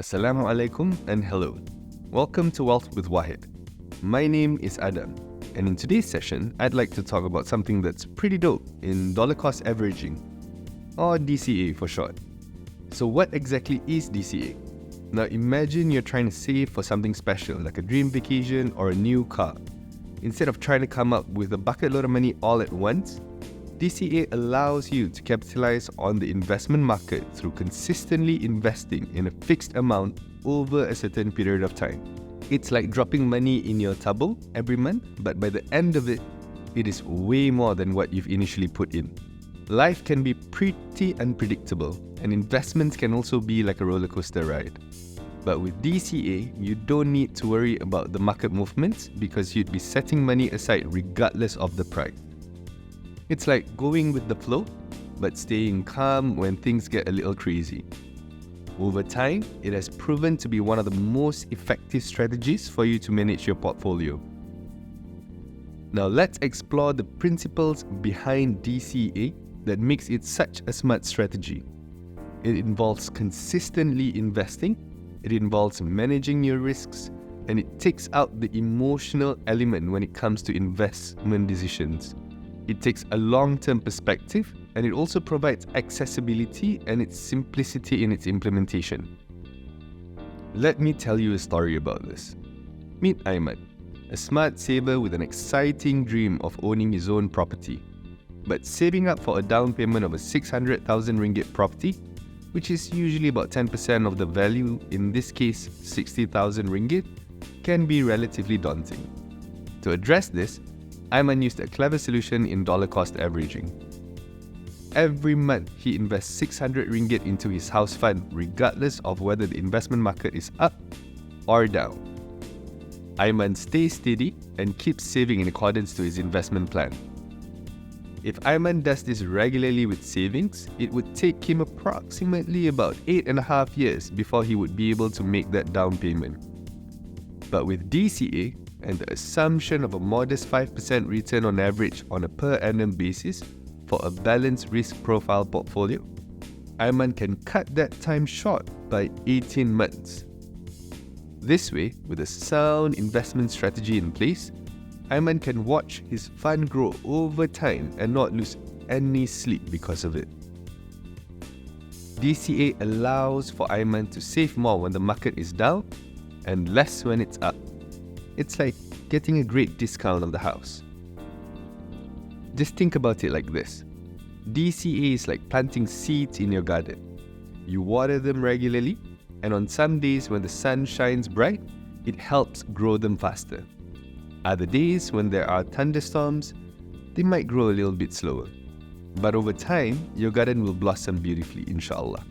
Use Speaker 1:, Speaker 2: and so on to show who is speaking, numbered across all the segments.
Speaker 1: Assalamu alaikum and hello. Welcome to Wealth with Wahed. My name is Adam, and in today's session, I'd like to talk about something that's pretty dope in dollar cost averaging, or DCA for short. So what exactly is DCA? Now imagine you're trying to save for something special like a dream vacation or a new car. Instead of trying to come up with a bucket load of money all at once, DCA allows you to capitalize on the investment market through consistently investing in a fixed amount over a certain period of time. It's like dropping money in your taboo every month, but by the end of it, it is way more than what you've initially put in. Life can be pretty unpredictable, and investments can also be like a roller coaster ride. But with DCA, you don't need to worry about the market movements because you'd be setting money aside regardless of the price. It's like going with the flow, but staying calm when things get a little crazy. Over time, it has proven to be one of the most effective strategies for you to manage your portfolio. Now let's explore the principles behind DCA that makes it such a smart strategy. It involves consistently investing, it involves managing your risks, and it takes out the emotional element when it comes to investment decisions. It takes a long-term perspective, and it also provides accessibility and its simplicity in its implementation. Let me tell you a story about this. Meet Ayman, a smart saver with an exciting dream of owning his own property. But saving up for a down payment of a 600,000 ringgit property, which is usually about 10% of the value, in this case 60,000 ringgit, can be relatively daunting. To address this, Ayman used a clever solution in dollar cost averaging. Every month, he invests 600 ringgit into his house fund regardless of whether the investment market is up or down. Ayman stays steady and keeps saving in accordance to his investment plan. If Ayman does this regularly with savings, it would take him approximately about 8.5 years before he would be able to make that down payment. But with DCA, and the assumption of a modest 5% return on average on a per annum basis for a balanced risk profile portfolio, Ayman can cut that time short by 18 months. This way, with a sound investment strategy in place, Ayman can watch his fund grow over time and not lose any sleep because of it. DCA allows for Ayman to save more when the market is down and less when it's up. It's like getting a great discount on the house. Just think about it like this. DCA is like planting seeds in your garden. You water them regularly, and on some days when the sun shines bright, it helps grow them faster. Other days when there are thunderstorms, they might grow a little bit slower. But over time, your garden will blossom beautifully, inshallah.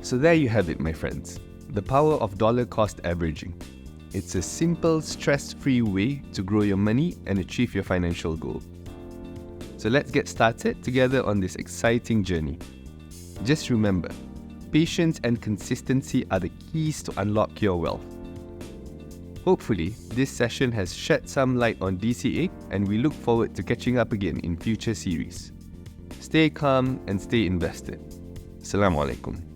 Speaker 1: So there you have it, my friends. The power of dollar cost averaging. It's a simple, stress-free way to grow your money and achieve your financial goal. So let's get started together on this exciting journey. Just remember, patience and consistency are the keys to unlock your wealth. Hopefully, this session has shed some light on DCA, and we look forward to catching up again in future series. Stay calm and stay invested. Assalamu alaikum.